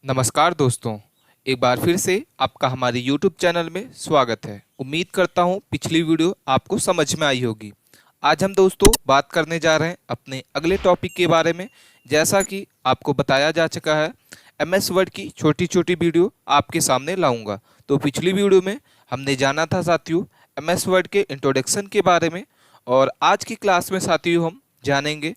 नमस्कार दोस्तों, एक बार फिर से आपका हमारे YouTube चैनल में स्वागत है। उम्मीद करता हूँ पिछली वीडियो आपको समझ में आई होगी। आज हम दोस्तों बात करने जा रहे हैं अपने अगले टॉपिक के बारे में। जैसा कि आपको बताया जा चुका है, MS वर्ड की छोटी छोटी वीडियो आपके सामने लाऊंगा। तो पिछली वीडियो में हमने जाना था साथियों MS वर्ड के इंट्रोडक्शन के बारे में, और आज की क्लास में साथियों हम जानेंगे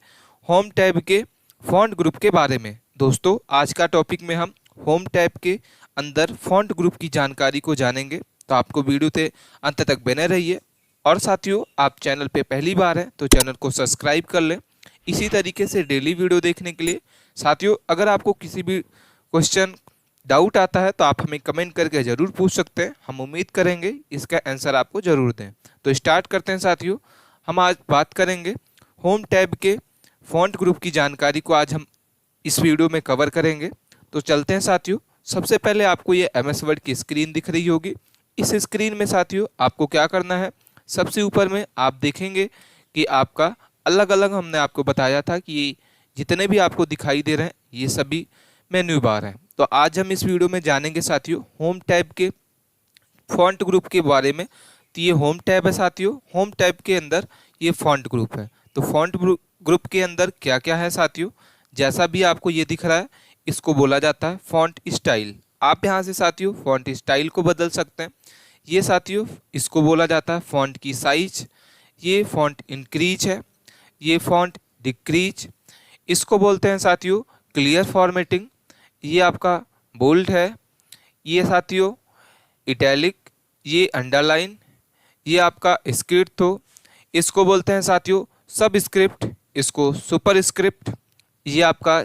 होम टैब के फॉन्ट ग्रुप के बारे में। दोस्तों आज का टॉपिक में हम होम टैब के अंदर फॉन्ट ग्रुप की जानकारी को जानेंगे, तो आपको वीडियो के अंत तक बने रहिए। और साथियों आप चैनल पे पहली बार हैं तो चैनल को सब्सक्राइब कर लें इसी तरीके से डेली वीडियो देखने के लिए। साथियों अगर आपको किसी भी क्वेश्चन डाउट आता है तो आप हमें कमेंट करके ज़रूर पूछ सकते हैं, हम उम्मीद करेंगे इसका आंसर आपको ज़रूर दें। तो स्टार्ट करते हैं साथियों। हम आज बात करेंगे होम टैब के फॉन्ट ग्रुप की जानकारी को आज हम इस वीडियो में कवर करेंगे। तो चलते हैं साथियों। सबसे पहले आपको ये MS वर्ड की स्क्रीन दिख रही होगी। इस स्क्रीन में साथियों आपको क्या करना है, सबसे ऊपर में आप देखेंगे कि आपका अलग अलग, हमने आपको बताया था कि ये जितने भी आपको दिखाई दे रहे हैं ये सभी मेन्यू बार हैं। तो आज हम इस वीडियो में जानेंगे साथियों होम टैब के फॉन्ट ग्रुप के बारे में। तो ये होम टैब है साथियों, होम टैब के अंदर ये फॉन्ट ग्रुप है। तो फॉन्ट ग्रुप के अंदर क्या क्या है साथियों, जैसा भी आपको ये दिख रहा है इसको बोला जाता है फॉन्ट स्टाइल। आप यहाँ से साथियों फॉन्ट स्टाइल को बदल सकते हैं। ये साथियों इसको बोला जाता है फॉन्ट की साइज। ये फॉन्ट इंक्रीज है, ये फॉन्ट डिक्रीज। इसको बोलते हैं साथियों क्लियर फॉर्मेटिंग। ये आपका बोल्ड है, ये साथियों इटैलिक, ये अंडरलाइन, ये आपका स्क्रिप्ट हो, इसको बोलते हैं साथियों सब स्क्रिप्ट, इसको सुपर स्क्रिप्ट। ये आपका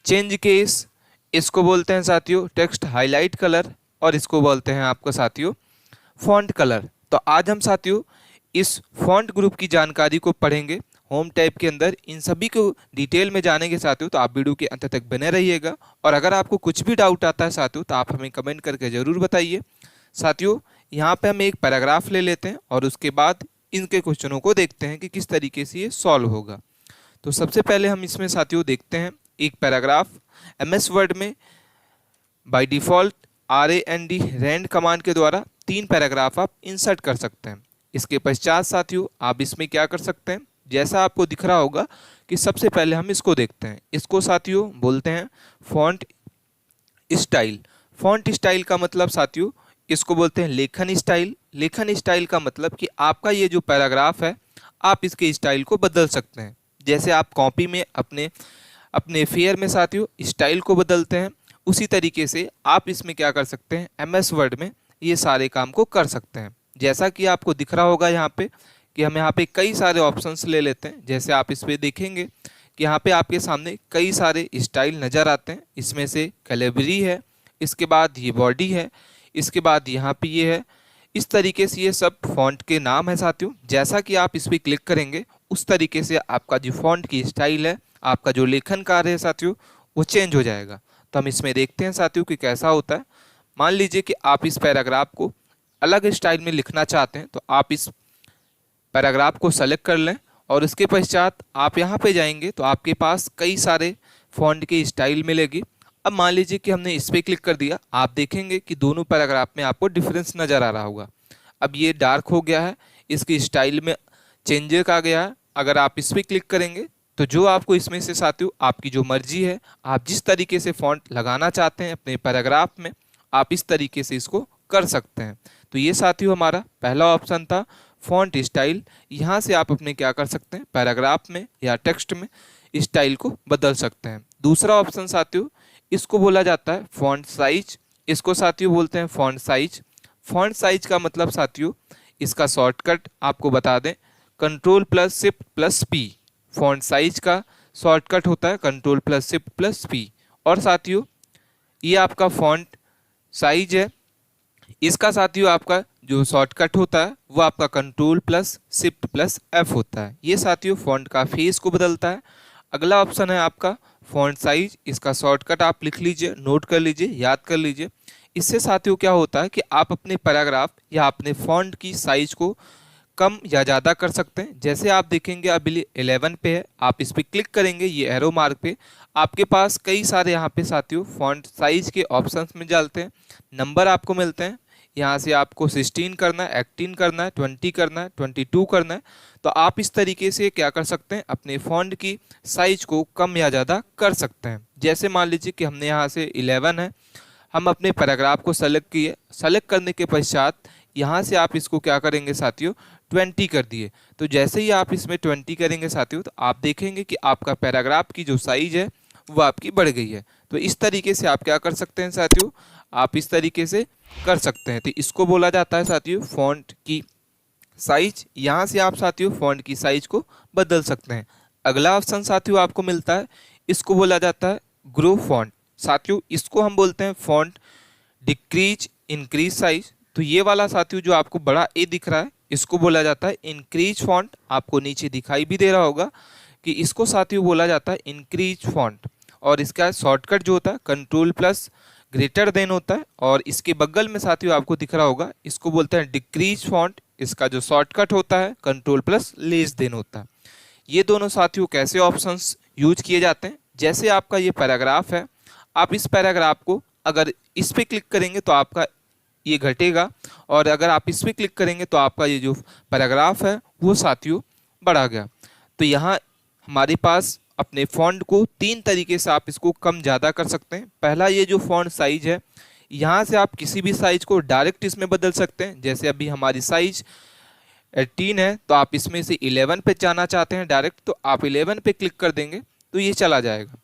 चेंज केस, इसको बोलते हैं साथियों टेक्स्ट हाईलाइट कलर, और इसको बोलते हैं आपका साथियों फॉन्ट कलर। तो आज हम साथियों इस फॉन्ट ग्रुप की जानकारी को पढ़ेंगे होम टैब के अंदर। इन सभी को डिटेल में जानेंगे साथियों, तो आप वीडियो के अंत तक बने रहिएगा। और अगर आपको कुछ भी डाउट आता है साथियों तो आप हमें कमेंट करके ज़रूर बताइए। साथियों यहाँ पे हम एक पैराग्राफ ले लेते हैं और उसके बाद इनके क्वेश्चनों को देखते हैं कि किस तरीके से ये सॉल्व होगा। तो सबसे पहले हम इसमें साथियों देखते हैं एक पैराग्राफ। MS वर्ड में बाय डिफ़ॉल्ट RAND कमांड के द्वारा 3 पैराग्राफ आप इंसर्ट कर सकते हैं। इसके पश्चात साथियों आप इसमें क्या कर सकते हैं, जैसा आपको दिख रहा होगा कि सबसे पहले हम इसको देखते हैं। इसको साथियों बोलते हैं फॉन्ट स्टाइल। फॉन्ट स्टाइल का मतलब साथियों इसको बोलते हैं लेखन स्टाइल। लेखन स्टाइल का मतलब कि आपका ये जो पैराग्राफ है आप इसके स्टाइल को बदल सकते हैं। जैसे आप कॉपी में अपने अपने फेयर में साथियों स्टाइल को बदलते हैं, उसी तरीके से आप इसमें क्या कर सकते हैं MS वर्ड में ये सारे काम को कर सकते हैं। जैसा कि आपको दिख रहा होगा यहाँ पे कि हम यहाँ पे कई सारे ऑप्शंस ले लेते हैं। जैसे आप इस पर देखेंगे कि यहाँ पे आपके सामने कई सारे स्टाइल नज़र आते हैं। इसमें से कैलिबरी है, इसके बाद ये बॉडी है, इसके बाद यहाँ पे ये है। इस तरीके से ये सब फॉन्ट के नाम है साथियों। जैसा कि आप इस पर क्लिक करेंगे उस तरीके से आपका जो फॉन्ट की स्टाइल है, आपका जो लेखन कार्य है साथियों वो चेंज हो जाएगा। तो हम इसमें देखते हैं साथियों कि कैसा होता है। मान लीजिए कि आप इस पैराग्राफ को अलग स्टाइल में लिखना चाहते हैं, तो आप इस पैराग्राफ को सेलेक्ट कर लें और उसके पश्चात आप यहाँ पे जाएंगे तो आपके पास कई सारे फॉन्ट की स्टाइल मिलेगी। अब मान लीजिए कि हमने इस पर क्लिक कर दिया, आप देखेंगे कि दोनों पैराग्राफ में आपको डिफरेंस नज़र आ रहा होगा। अब ये डार्क हो गया है, इसकी स्टाइल में चेंजेस आ गया है। अगर आप इस पर क्लिक करेंगे तो जो आपको इसमें से साथियों आपकी जो मर्जी है, आप जिस तरीके से फॉन्ट लगाना चाहते हैं अपने पैराग्राफ में आप इस तरीके से इसको कर सकते हैं। तो ये साथियों हमारा पहला ऑप्शन था फॉन्ट स्टाइल। यहाँ से आप अपने क्या कर सकते हैं पैराग्राफ में या टेक्स्ट में स्टाइल को बदल सकते हैं। दूसरा ऑप्शन साथियों इसको बोला जाता है फॉन्ट साइज। इसको साथियों बोलते हैं फॉन्ट साइज। फॉन्ट साइज का मतलब साथियों इसका शॉर्टकट आपको बता दें, Ctrl+Shift+P फॉन्ट साइज का शॉर्टकट होता है Ctrl+Shift+P। और साथियों ये आपका फॉन्ट साइज है, इसका साथियों आपका जो शॉर्टकट होता है वो आपका Ctrl+Shift+F होता है। ये साथियों फॉन्ट का फेस को बदलता है। अगला ऑप्शन है आपका फॉन्ट साइज। इसका शॉर्टकट आप लिख लीजिए, नोट कर लीजिए, याद कर लीजिए। इससे साथियों क्या होता है कि आप अपने पैराग्राफ या अपने फॉन्ट की साइज को कम या ज़्यादा कर सकते हैं। जैसे आप देखेंगे अभी 11 पे है, आप इस पर क्लिक करेंगे ये एरो मार्क पे, आपके पास कई सारे यहाँ पे साथियों फॉन्ट साइज के ऑप्शंस में जाते हैं, नंबर आपको मिलते हैं। यहाँ से आपको 16 करना है, 18 करना है, 20 करना है, 22 करना है। तो आप इस तरीके से क्या कर सकते हैं, अपने फॉन्ट की साइज को कम या ज़्यादा कर सकते हैं। जैसे मान लीजिए कि हमने यहाँ से 11 है, हम अपने पैराग्राफ को सेलेक्ट किए, सेलेक्ट करने के पश्चात यहाँ से आप इसको क्या करेंगे साथियों 20 कर दिए। तो जैसे ही आप इसमें 20 करेंगे साथियों, तो आप देखेंगे कि आपका पैराग्राफ की जो साइज है वो आपकी बढ़ गई है। तो इस तरीके से आप क्या कर सकते हैं साथियों, आप इस तरीके से कर सकते हैं। तो इसको बोला जाता है साथियों फॉन्ट की साइज। यहाँ से आप साथियों फॉन्ट की साइज को बदल सकते हैं। अगला ऑप्शन साथियों आपको मिलता है, इसको बोला जाता है ग्रो फॉन्ट। साथियों इसको हम बोलते हैं फॉन्ट डिक्रीज इंक्रीज साइज। तो ये वाला साथियों जो आपको बड़ा ए दिख रहा है, इसको बोला जाता है इंक्रीज फॉन्ट। आपको नीचे दिखाई भी दे रहा होगा कि इसको साथियों बोला जाता है इंक्रीज फॉन्ट। और इसका शॉर्टकट जो होता है कंट्रोल प्लस ग्रेटर देन होता है। और इसके बगल में साथियों आपको दिख रहा होगा, इसको बोलते हैं डिक्रीज फॉन्ट। इसका जो शॉर्टकट होता है कंट्रोल प्लस लेस देन होता है। ये दोनों साथियों कैसे ऑप्शंस यूज किए जाते हैं, जैसे आपका ये पैराग्राफ है, आप इस पैराग्राफ को अगर इस पे क्लिक करेंगे तो आपका ये घटेगा, और अगर आप इस पे क्लिक करेंगे तो आपका ये जो पैराग्राफ है वो साथियों बढ़ा गया। तो यहाँ हमारे पास अपने फॉन्ट को 3 तरीके से आप इसको कम ज़्यादा कर सकते हैं। पहला ये जो फॉन्ट साइज है, यहाँ से आप किसी भी साइज को डायरेक्ट इसमें बदल सकते हैं। जैसे अभी हमारी साइज 18 है, तो आप इसमें से 11 पे जाना चाहते हैं डायरेक्ट, तो आप 11 पे क्लिक कर देंगे तो ये चला जाएगा।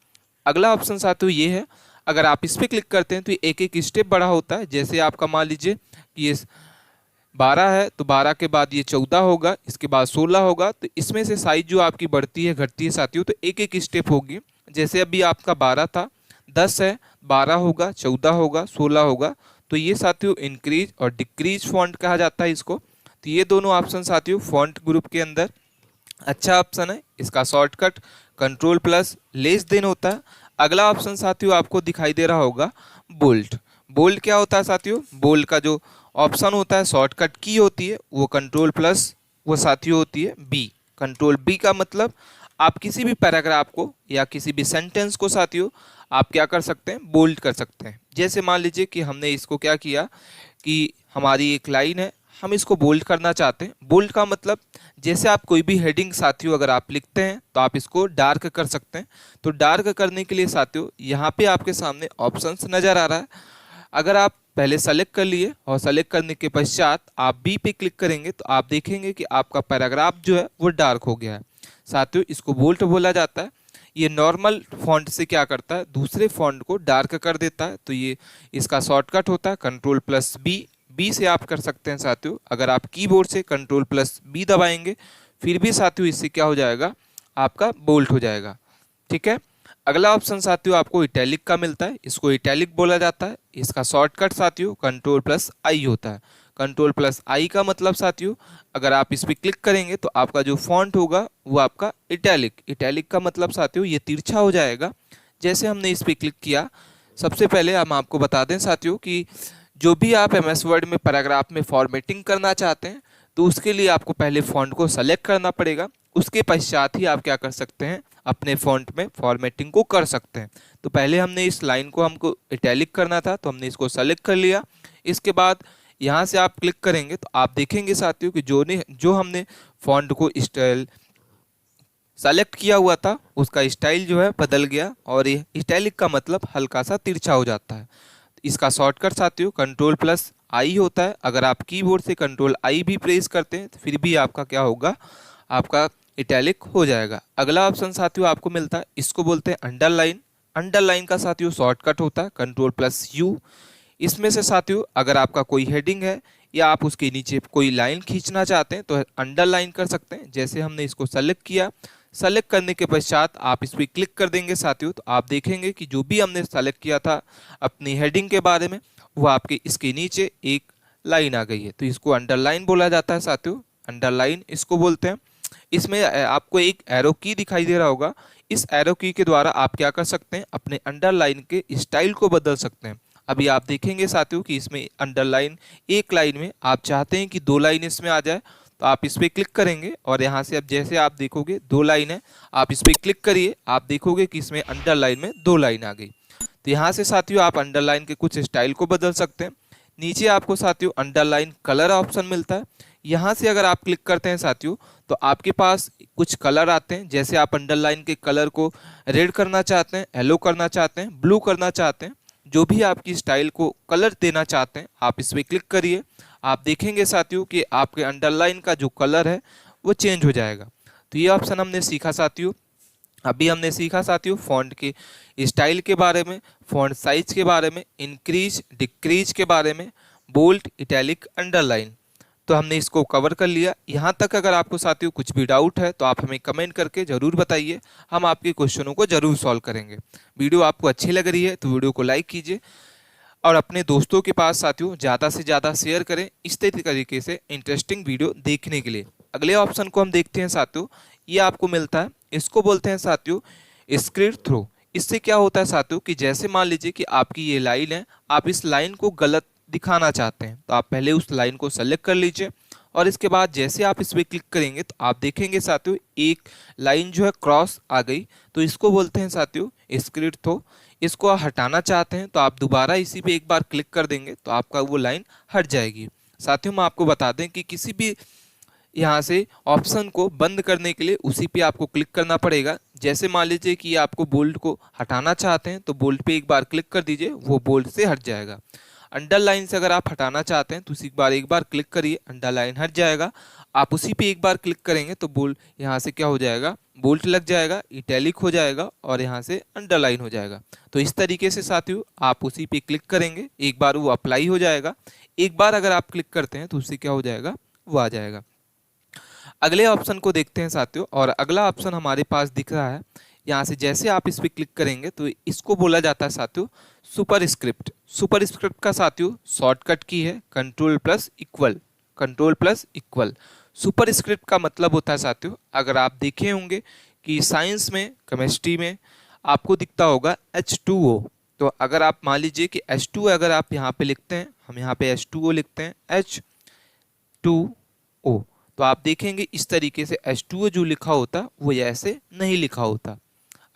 अगला ऑप्शन साथियों ये है, अगर आप इस पर क्लिक करते हैं तो ये एक एक स्टेप बड़ा होता है। जैसे आपका मान लीजिए कि ये 12 है, तो 12 के बाद ये 14 होगा, इसके बाद 16 होगा। तो इसमें से साइज जो आपकी बढ़ती है घटती है साथियों, तो एक एक स्टेप होगी। जैसे अभी आपका 12 था, 10 है, 12 होगा, 14 होगा, 16 होगा। तो ये साथियों इंक्रीज और डिक्रीज फॉन्ट कहा जाता है इसको। तो ये दोनों ऑप्शन साथियों फॉन्ट ग्रुप के अंदर अच्छा ऑप्शन है। इसका shortcut control plus less than होता है। अगला ऑप्शन साथियों आपको दिखाई दे रहा होगा बोल्ड। बोल्ड क्या होता है साथियों, बोल्ड का जो ऑप्शन होता है शॉर्टकट की होती है वो कंट्रोल प्लस वो साथियों होती है बी। कंट्रोल बी का मतलब आप किसी भी पैराग्राफ को या किसी भी सेंटेंस को साथियों आप क्या कर सकते हैं, बोल्ड कर सकते हैं। जैसे मान लीजिए कि हमने इसको क्या किया कि हमारी एक लाइन है, हम इसको बोल्ड करना चाहते हैं। बोल्ड का मतलब जैसे आप कोई भी हेडिंग साथियों अगर आप लिखते हैं तो आप इसको डार्क कर सकते हैं। तो डार्क करने के लिए साथियों यहाँ पे आपके सामने ऑप्शंस नज़र आ रहा है। अगर आप पहले सेलेक्ट कर लिए और सेलेक्ट करने के पश्चात आप बी पे क्लिक करेंगे तो आप देखेंगे कि आपका पैराग्राफ जो है वो डार्क हो गया है। साथियों इसको बोल्ड बोला जाता है। ये नॉर्मल फॉन्ट से क्या करता है, दूसरे फॉन्ट को डार्क कर देता है। तो ये इसका शॉर्टकट होता है कंट्रोल प्लस बी। बी से आप कर सकते हैं साथियों। अगर आप कीबोर्ड से कंट्रोल प्लस बी दबाएंगे फिर भी साथियों इससे क्या हो जाएगा, आपका बोल्ड हो जाएगा। ठीक है। अगला ऑप्शन साथियों आपको इटैलिक का मिलता है, इसको इटैलिक बोला जाता है। इसका शॉर्टकट साथियों कंट्रोल प्लस आई होता है। कंट्रोल प्लस आई का मतलब साथियों अगर आप इस पर क्लिक करेंगे तो आपका जो फॉन्ट होगा वो आपका इटैलिक। इटैलिक का मतलब साथियों ये तिरछा हो जाएगा। जैसे हमने इस पर क्लिक किया, सबसे पहले हम आपको बता दें साथियों कि जो भी आप एमएस वर्ड में पैराग्राफ में फॉर्मेटिंग करना चाहते हैं तो उसके लिए आपको पहले फॉन्ट को सेलेक्ट करना पड़ेगा। उसके पश्चात ही आप क्या कर सकते हैं, अपने फॉन्ट में फॉर्मेटिंग को कर सकते हैं। तो पहले हमने इस लाइन को हमको इटैलिक करना था तो हमने इसको सेलेक्ट कर लिया। इसके बाद यहाँ से आप क्लिक करेंगे तो आप देखेंगे साथियों कि जो हमने फॉन्ट को स्टाइल सेलेक्ट किया हुआ था उसका स्टाइल जो है बदल गया, और ये इटैलिक का मतलब हल्का सा तिरछा हो जाता है। इसका शॉर्टकट साथियों कंट्रोल प्लस आई होता है। अगर आप कीबोर्ड से कंट्रोल आई भी प्रेस करते हैं तो फिर भी आपका क्या होगा, आपका इटैलिक हो जाएगा। अगला ऑप्शन साथियों आपको मिलता है, इसको बोलते हैं अंडरलाइन। अंडरलाइन का साथियों शॉर्टकट होता है कंट्रोल प्लस यू। इसमें से साथियों अगर आपका कोई हेडिंग है या आप उसके नीचे कोई लाइन खींचना चाहते हैं तो अंडरलाइन कर सकते हैं। जैसे हमने इसको सेलेक्ट किया, सेलेक्ट करने के पश्चात आप इस पर क्लिक कर देंगे साथियों तो आप देखेंगे कि जो भी हमने सेलेक्ट किया था अपनी हेडिंग के बारे में वो आपके इसके नीचे एक लाइन आ गई है। तो इसको अंडरलाइन बोला जाता है साथियों, अंडरलाइन इसको बोलते हैं। इसमें आपको एक एरो की दिखाई दे रहा होगा, इस एरो की के द्वारा आप क्या कर सकते हैं, अपने अंडरलाइन के स्टाइल को बदल सकते हैं। अभी आप देखेंगे साथियों कि इसमें अंडरलाइन एक लाइन में आप चाहते हैं कि 2 लाइन इसमें आ जाए तो आप इस पर क्लिक करेंगे और यहाँ से अब जैसे आप देखोगे 2 लाइन है, आप इस पर क्लिक करिए, आप देखोगे कि इसमें अंडरलाइन में 2 लाइन आ गई। तो यहाँ से साथियों आप अंडरलाइन के कुछ स्टाइल को बदल सकते हैं। नीचे आपको साथियों अंडरलाइन कलर ऑप्शन मिलता है, यहाँ से अगर आप क्लिक करते हैं साथियों तो आपके पास कुछ कलर आते हैं। जैसे आप अंडरलाइन के कलर को रेड करना चाहते हैं, येलो करना चाहते हैं, ब्लू करना चाहते हैं, जो भी आपकी स्टाइल को कलर देना चाहते हैं आप इस पर क्लिक करिए। आप देखेंगे साथियों कि आपके अंडरलाइन का जो कलर है वो चेंज हो जाएगा। तो ये ऑप्शन हमने सीखा साथियों। अभी हमने सीखा साथियों फॉन्ट के स्टाइल के बारे में, फॉन्ट साइज के बारे में, इंक्रीज डिक्रीज के बारे में, बोल्ड, इटैलिक, अंडरलाइन। तो हमने इसको कवर कर लिया। यहाँ तक अगर आपको साथियों कुछ भी डाउट है तो आप हमें कमेंट करके ज़रूर बताइए, हम आपके क्वेश्चनों को ज़रूर सॉल्व करेंगे। वीडियो आपको अच्छी लग रही है तो वीडियो को लाइक कीजिए और अपने दोस्तों के पास साथियों ज़्यादा से ज़्यादा शेयर करें इस तरीके से इंटरेस्टिंग वीडियो देखने के लिए। अगले ऑप्शन को हम देखते हैं साथियों, ये आपको मिलता है, इसको बोलते हैं साथियों स्क्रीन थ्रो। इससे क्या होता है साथियों कि जैसे मान लीजिए कि आपकी ये लाइन है, आप इस लाइन को गलत दिखाना चाहते हैं तो आप पहले उस लाइन को सेलेक्ट कर लीजिए और इसके बाद जैसे आप इस पर क्लिक करेंगे तो आप देखेंगे साथियों एक लाइन जो है क्रॉस आ गई। तो इसको बोलते हैं साथियों स्क्रीन थ्रो। इसको आप हटाना चाहते हैं तो आप दोबारा इसी पे एक बार क्लिक कर देंगे तो आपका वो लाइन हट जाएगी। साथियों हम आपको बता दें कि किसी भी यहाँ से ऑप्शन को बंद करने के लिए उसी पे आपको क्लिक करना पड़ेगा। जैसे मान लीजिए कि आपको बोल्ड को हटाना चाहते हैं तो बोल्ड पे एक बार क्लिक कर दीजिए, वो बोल्ड से हट जाएगा। अंडरलाइन से अगर आप हटाना चाहते हैं तो उसी बार एक बार क्लिक करिए, अंडरलाइन हट जाएगा। आप उसी पे एक बार क्लिक करेंगे तो बोल्ड यहाँ से क्या हो जाएगा, बोल्ड लग जाएगा, इटैलिक हो जाएगा और यहाँ से अंडरलाइन हो जाएगा। तो इस तरीके से साथियों आप उसी पे क्लिक करेंगे, एक बार वो अप्लाई हो जाएगा। एक बार अगर आप क्लिक करते हैं तो उससे क्या हो जाएगा, वो आ जाएगा। अगले ऑप्शन को देखते हैं साथियों और अगला ऑप्शन हमारे पास दिख रहा है। यहाँ से जैसे आप इस पर क्लिक करेंगे तो इसको बोला जाता है साथियों सुपर स्क्रिप्ट। सुपर स्क्रिप्ट का साथियों शॉर्टकट की है control plus equal, control plus equal. Super script का मतलब होता है साथियों, अगर आप देखे होंगे कि साइंस में, केमिस्ट्री में आपको दिखता होगा H2O। तो अगर आप मान लीजिए कि H2 अगर आप यहाँ पे लिखते हैं, हम यहाँ पे H2O लिखते हैं H2O, तो आप देखेंगे इस तरीके से H2O जो लिखा होता वो ऐसे नहीं लिखा होता।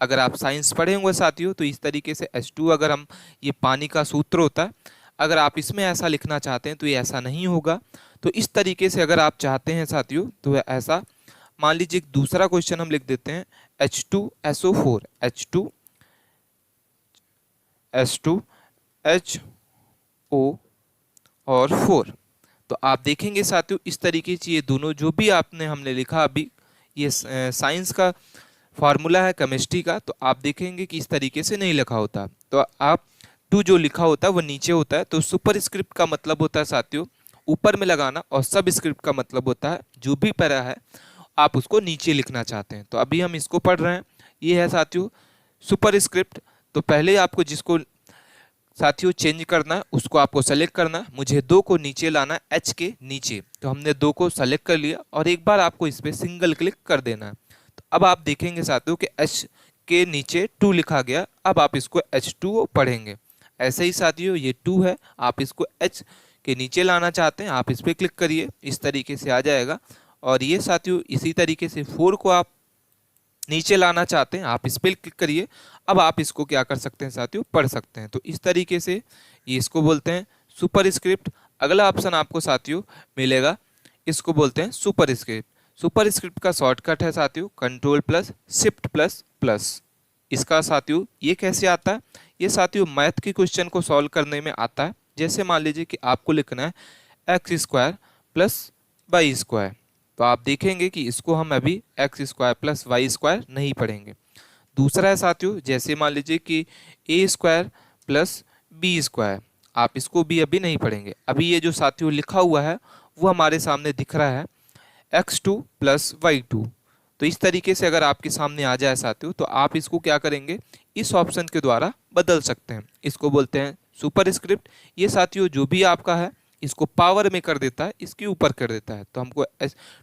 अगर आप साइंस पढ़े होंगे साथियों तो इस तरीके से H2 अगर हम, ये पानी का सूत्र होता है, अगर आप इसमें ऐसा लिखना चाहते हैं तो ये ऐसा नहीं होगा। तो इस तरीके से अगर आप चाहते हैं साथियों तो ऐसा, मान लीजिए दूसरा क्वेश्चन हम लिख देते हैं H2SO4, H2HO और 4। तो आप देखेंगे साथियों इस तरीके से ये दोनों जो भी आपने हमने लिखा अभी, ये साइंस का फार्मूला है केमिस्ट्री का, तो आप देखेंगे कि इस तरीके से नहीं लिखा होता। तो आप टू जो लिखा होता है वो नीचे होता है। तो सुपर स्क्रिप्ट का मतलब होता है साथियों ऊपर में लगाना और सब स्क्रिप्ट का मतलब होता है जो भी पैरा है आप उसको नीचे लिखना चाहते हैं। तो अभी हम इसको पढ़ रहे हैं, ये है साथियों सुपर स्क्रिप्ट। तो पहले आपको जिसको साथियों चेंज करना है उसको आपको सेलेक्ट करना है। मुझे 2 को नीचे लाना है, H के नीचे, तो हमने 2 को सेलेक्ट कर लिया और एक बार आपको इस पर सिंगल क्लिक कर देना है। तो अब आप देखेंगे साथियों कि H के नीचे 2 लिखा गया। अब आप इसको H2O पढ़ेंगे। ऐसे ही साथियों ये 2 है, आप इसको H के नीचे लाना चाहते हैं, आप इस पर क्लिक करिए, इस तरीके से आ जाएगा। और ये साथियों इसी तरीके से 4 को आप नीचे लाना चाहते हैं, आप इस पर क्लिक करिए। अब आप इसको क्या कर सकते हैं साथियों, पढ़ सकते हैं। तो इस तरीके से ये इसको बोलते हैं सुपर स्क्रिप्ट। अगला ऑप्शन आपको साथियों मिलेगा, इसको बोलते हैं सुपर स्क्रिप्ट। सुपर स्क्रिप्ट का शॉर्टकट है साथियों control plus shift plus plus. इसका साथियों ये कैसे आता है, ये साथियों मैथ के क्वेश्चन को सॉल्व करने में आता है। जैसे मान लीजिए कि आपको लिखना है x² प्लस y², तो आप देखेंगे कि इसको हम अभी x² प्लस y² नहीं पढ़ेंगे। दूसरा है साथियों जैसे मान लीजिए कि a² प्लस b², आप इसको भी अभी नहीं पढ़ेंगे। अभी ये जो साथियों लिखा हुआ है वो हमारे सामने दिख रहा है x2 प्लस y2। तो इस तरीके से अगर आपके सामने आ जाए साथियों तो आप इसको क्या करेंगे, इस ऑप्शन के द्वारा बदल सकते हैं। इसको बोलते हैं सुपर स्क्रिप्ट। ये साथियों जो भी आपका है इसको पावर में कर देता है, इसके ऊपर कर देता है। तो हमको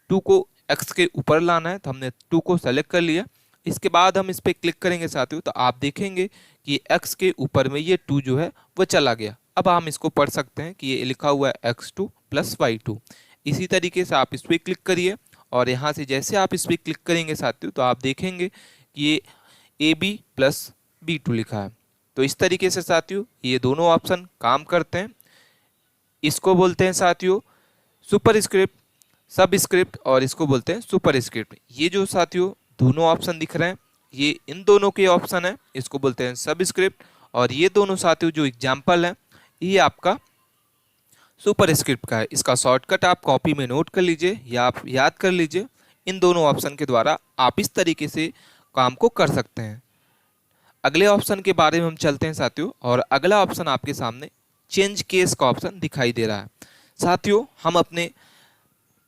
2 को x के ऊपर लाना है, तो हमने 2 को सेलेक्ट कर लिया। इसके बाद हम इस पर क्लिक करेंगे साथियों तो आप देखेंगे कि x के ऊपर में ये 2 जो है वो चला गया। अब हम इसको पढ़ सकते हैं कि ये लिखा हुआ है x2 प्लस y2। इसी तरीके से आप इस पर क्लिक करिए और यहाँ से जैसे आप इस पर क्लिक करेंगे साथियों तो आप देखेंगे कि ये AB+B2 लिखा है। तो इस तरीके से साथियों ये दोनों ऑप्शन काम करते हैं। इसको बोलते हैं साथियों सुपर स्क्रिप्ट, सब स्क्रिप्ट और इसको बोलते हैं सुपर स्क्रिप्ट। ये जो साथियों दोनों ऑप्शन दिख रहे हैं ये इन दोनों के ऑप्शन है, इसको बोलते हैं सब स्क्रिप्ट। और ये दोनों साथियों जो एग्जाम्पल है ये आपका सुपर स्क्रिप्ट का है। इसका शॉर्टकट आप कॉपी में नोट कर लीजिए या आप याद कर लीजिए। इन दोनों ऑप्शन के द्वारा आप इस तरीके से काम को कर सकते हैं। अगले ऑप्शन के बारे में हम चलते हैं साथियों और अगला ऑप्शन आपके सामने चेंज केस का ऑप्शन दिखाई दे रहा है। साथियों हम अपने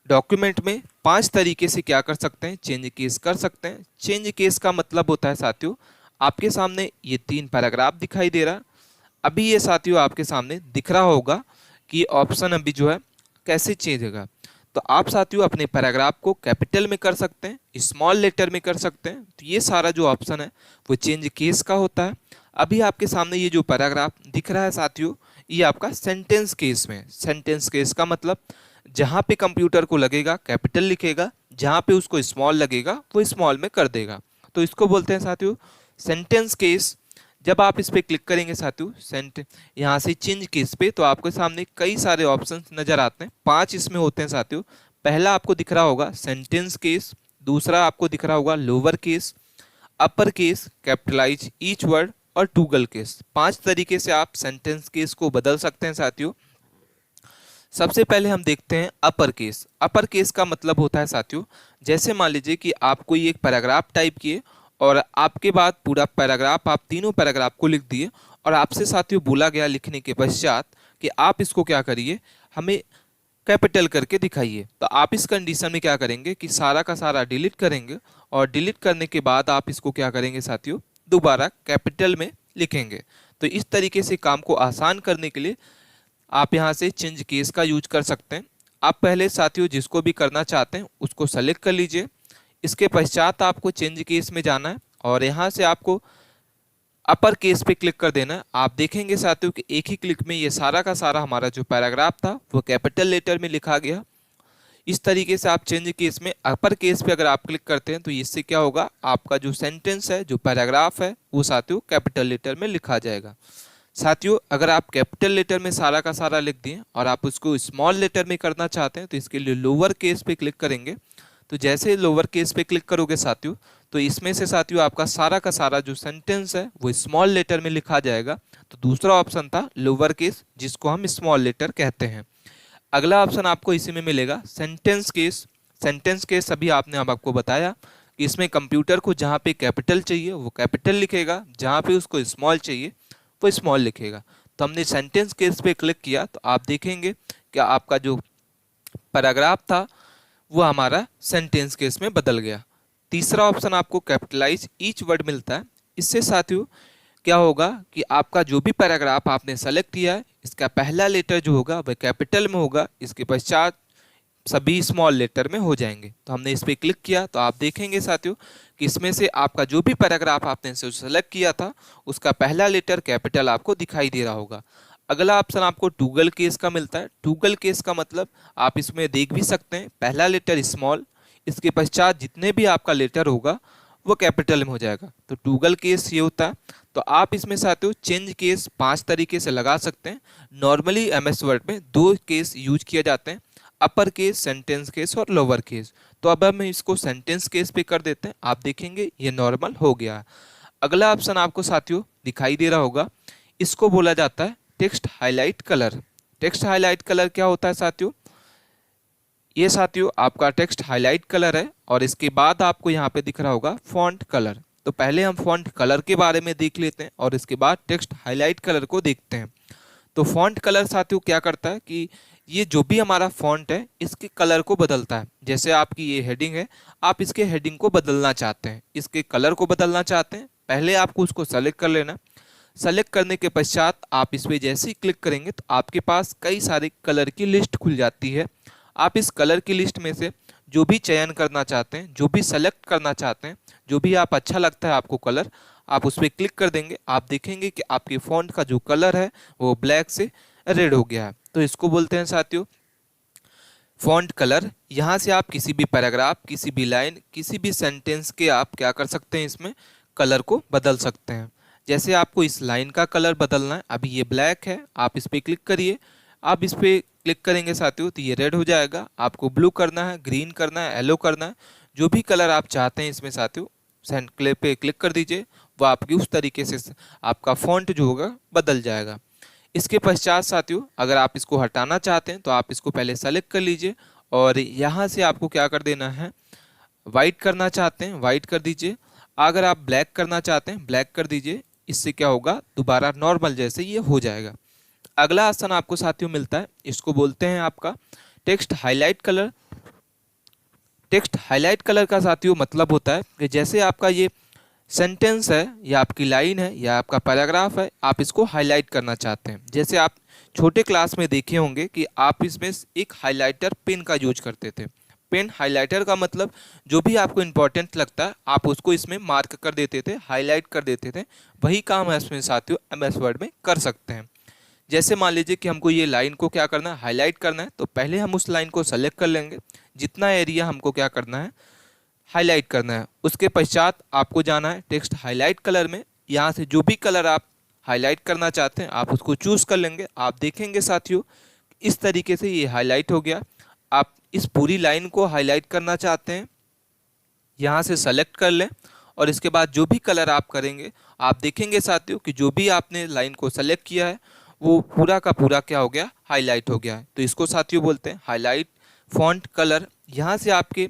डॉक्यूमेंट में 5 तरीके से क्या कर सकते हैं, चेंज केस कर सकते हैं। चेंज केस का मतलब होता है साथियों आपके सामने ये 3 पैराग्राफ दिखाई दे रहा है। अभी ये साथियों आपके सामने दिख रहा होगा कि ऑप्शन अभी जो है कैसे चेंज होगा। तो आप साथियों अपने पैराग्राफ को कैपिटल में कर सकते हैं, स्मॉल लेटर में कर सकते हैं। तो ये सारा जो ऑप्शन है वो चेंज केस का होता है। अभी आपके सामने ये जो पैराग्राफ दिख रहा है साथियों ये आपका सेंटेंस केस में। सेंटेंस केस का मतलब जहाँ पे कंप्यूटर को लगेगा कैपिटल लिखेगा, जहाँ पे उसको स्मॉल लगेगा वो स्मॉल में कर देगा। तो इसको बोलते हैं साथियों सेंटेंस केस। जब आप इस पर क्लिक करेंगे साथियों यहाँ से चेंज केस पे तो आपके सामने कई सारे ऑप्शन नज़र आते हैं। 5 इसमें होते हैं साथियों। पहला आपको दिख रहा होगा सेंटेंस केस, दूसरा आपको दिख रहा होगा lower case, upper case, capitalise each word और टूगल केस। 5 तरीके से आप सेंटेंस केस को बदल सकते हैं साथियों। सबसे पहले हम देखते हैं अपर केस। अपर केस का मतलब होता है साथियों जैसे मान लीजिए कि आप कोई एक पैराग्राफ टाइप किए और आपके बाद पूरा पैराग्राफ आप तीनों पैराग्राफ को लिख दिए और आपसे साथियों बोला गया लिखने के पश्चात कि आप इसको क्या करिए, हमें कैपिटल करके दिखाइए। तो आप इस कंडीशन में क्या करेंगे कि सारा का सारा डिलीट करेंगे और डिलीट करने के बाद आप इसको क्या करेंगे साथियों दोबारा कैपिटल में लिखेंगे। तो इस तरीके से काम को आसान करने के लिए आप यहाँ से चेंज केस का यूज कर सकते हैं। आप पहले साथियों जिसको भी करना चाहते हैं उसको सेलेक्ट कर लीजिए। इसके पश्चात आपको चेंज केस में जाना है और यहाँ से आपको अपर केस पे क्लिक कर देना है। आप देखेंगे साथियों कि एक ही क्लिक में ये सारा का सारा हमारा जो पैराग्राफ था वो कैपिटल लेटर में लिखा गया। इस तरीके से आप चेंज केस में अपर केस पे अगर आप क्लिक करते हैं तो इससे क्या होगा, आपका जो सेंटेंस है जो पैराग्राफ है वो साथियों कैपिटल लेटर में लिखा जाएगा। साथियों अगर आप कैपिटल लेटर में सारा का सारा लिख दिए और आप उसको स्मॉल लेटर में करना चाहते हैं तो इसके लिए लोअर केस पे क्लिक करेंगे। तो जैसे लोअर केस पे क्लिक करोगे साथियों तो इसमें से साथियों आपका सारा का सारा जो सेंटेंस है वो स्मॉल लेटर में लिखा जाएगा। तो दूसरा ऑप्शन था लोअर केस जिसको हम स्मॉल लेटर कहते हैं। अगला ऑप्शन आपको इसी में मिलेगा सेंटेंस केस। सेंटेंस केस अभी आपने अब आपको बताया कि इसमें कंप्यूटर को जहाँ पे कैपिटल चाहिए वो कैपिटल लिखेगा, जहाँ पे उसको स्मॉल चाहिए वो स्मॉल लिखेगा। तो हमने सेंटेंस केस पे क्लिक किया तो आप देखेंगे कि आपका जो पैराग्राफ था वो हमारा सेंटेंस केस में बदल गया। तीसरा ऑप्शन आपको कैपिटलाइज ईच वर्ड मिलता है। इससे साथियों क्या होगा कि आपका जो भी पैराग्राफ आपने सेलेक्ट किया है इसका पहला लेटर जो होगा वह कैपिटल में होगा, इसके पश्चात सभी स्मॉल लेटर में हो जाएंगे। तो हमने इस पर क्लिक किया तो आप देखेंगे साथियों कि इसमें से आपका जो भी पैराग्राफ आपने सेलेक्ट किया था उसका पहला लेटर कैपिटल आपको दिखाई दे रहा होगा। अगला ऑप्शन आपको टूगल केस का मिलता है। टूगल केस का मतलब आप इसमें देख भी सकते हैं पहला लेटर स्मॉल, इसके पश्चात जितने भी आपका लेटर होगा वो कैपिटल में हो जाएगा। तो टूगल केस ये होता है। तो आप इसमें साथियों चेंज केस 5 तरीके से लगा सकते हैं। नॉर्मली एमएस वर्ड में 2 केस यूज किए जाते हैं, अपर केस, सेंटेंस केस और लोअर केस। तो अब हम इसको सेंटेंस केस पे कर देते हैं। आप देखेंगे ये नॉर्मल हो गया। अगला ऑप्शन आपको साथियों दिखाई दे रहा होगा, इसको बोला जाता है text highlight colour. Text highlight colour क्या होता है साथियों, ये साथियों आपका टेक्स्ट हाईलाइट कलर है और इसके बाद आपको यहाँ पे दिख रहा होगा फॉन्ट कलर। तो पहले हम फॉन्ट कलर के बारे में देख लेते हैं और इसके बाद टेक्स्ट हाईलाइट कलर को देखते हैं। तो फॉन्ट कलर साथियों क्या करता है कि ये जो भी हमारा फॉन्ट है इसके कलर को बदलता है। जैसे आपकी ये हेडिंग है, आप इसके हेडिंग को बदलना चाहते हैं, इसके कलर को बदलना चाहते हैं, पहले आपको उसको सेलेक्ट कर लेना। सेलेक्ट करने के पश्चात आप इस पर जैसे ही क्लिक करेंगे तो आपके पास कई सारे कलर की लिस्ट खुल जाती है। आप इस कलर की लिस्ट में से जो भी चयन करना चाहते हैं, जो भी सेलेक्ट करना चाहते हैं, जो भी आप अच्छा लगता है आपको कलर, आप उस पर क्लिक कर देंगे। आप देखेंगे कि आपके फॉन्ट का जो कलर है वो ब्लैक से रेड हो गया है। तो इसको बोलते हैं साथियों फ़ॉन्ट कलर, यहाँ से आप किसी भी पैराग्राफ, किसी भी लाइन, किसी भी सेंटेंस के आप क्या कर सकते हैं, इसमें कलर को बदल सकते हैं। जैसे आपको इस लाइन का कलर बदलना है, अभी ये ब्लैक है, आप इस पर क्लिक करिए। आप इस पर क्लिक करेंगे साथियों तो ये रेड हो जाएगा। आपको ब्लू करना है, ग्रीन करना है, येलो करना है, जो भी कलर आप चाहते हैं इसमें साथियों सेंड क्लिप पे क्लिक कर दीजिए। वह आपकी उस तरीके से आपका फ़ॉन्ट जो होगा बदल जाएगा। इसके पश्चात साथियों अगर आप इसको हटाना चाहते हैं तो आप इसको पहले सेलेक्ट कर लीजिए और यहाँ से आपको क्या कर देना है, वाइट करना चाहते हैं वाइट कर दीजिए। अगर आप ब्लैक करना चाहते हैं ब्लैक कर दीजिए। इससे क्या होगा, दोबारा नॉर्मल जैसे ये हो जाएगा। अगला ऑप्शन आपको साथियों मिलता है, इसको बोलते हैं आपका text highlight colour. Text highlight colour का साथियों मतलब होता है कि जैसे आपका ये सेंटेंस है या आपकी लाइन है या आपका पैराग्राफ है, आप इसको हाईलाइट करना चाहते हैं। जैसे आप छोटे क्लास में देखे होंगे कि आप इसमें एक हाइलाइटर पेन का यूज करते थे। पेन हाइलाइटर का मतलब जो भी आपको इम्पोर्टेंट लगता है आप उसको इसमें मार्क कर देते थे, हाईलाइट कर देते थे। वही काम है इसमें साथियों एमएस वर्ड में कर सकते हैं। जैसे मान लीजिए कि हमको ये लाइन को क्या करना है, हाईलाइट करना है, तो पहले हम उस लाइन को सेलेक्ट कर लेंगे, जितना एरिया हमको क्या करना है, हाईलाइट करना है। उसके पश्चात आपको जाना है टेक्स्ट हाईलाइट कलर में। यहाँ से जो भी कलर आप हाईलाइट करना चाहते हैं आप उसको चूज़ कर लेंगे। आप देखेंगे साथियों इस तरीके से ये हाईलाइट हो गया। आप इस पूरी लाइन को हाईलाइट करना चाहते हैं, यहाँ से सेलेक्ट कर लें और इसके बाद जो भी कलर आप करेंगे आप देखेंगे साथियों कि जो भी आपने लाइन को सेलेक्ट किया है वो पूरा का पूरा क्या हो गया, हाईलाइट हो गया है। तो इसको साथियों बोलते हैं हाईलाइट फॉन्ट कलर। यहाँ से आपके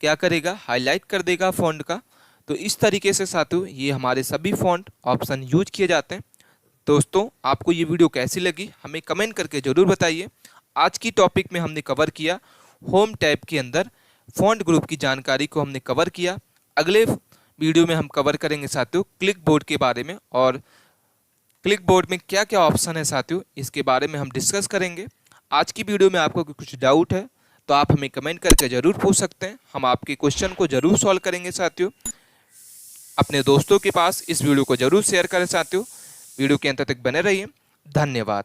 क्या करेगा, हाईलाइट कर देगा फ़ॉन्ट का। तो इस तरीके से साथियों ये हमारे सभी फ़ॉन्ट ऑप्शन यूज किए जाते हैं। दोस्तों आपको ये वीडियो कैसी लगी हमें कमेंट करके ज़रूर बताइए। आज की टॉपिक में हमने कवर किया होम टैब के अंदर फ़ॉन्ट ग्रुप की जानकारी को हमने कवर किया। अगले वीडियो में हम कवर करेंगे साथियों क्लिक बोर्ड के बारे में, और क्लिक बोर्ड में क्या क्या ऑप्शन है साथियों इसके बारे में हम डिस्कस करेंगे। आज की वीडियो में आपको कुछ डाउट है तो आप हमें कमेंट करके ज़रूर पूछ सकते हैं, हम आपके क्वेश्चन को ज़रूर सॉल्व करेंगे साथियों। अपने दोस्तों के पास इस वीडियो को ज़रूर शेयर करें साथियों। वीडियो के अंत तक बने रहिए। धन्यवाद।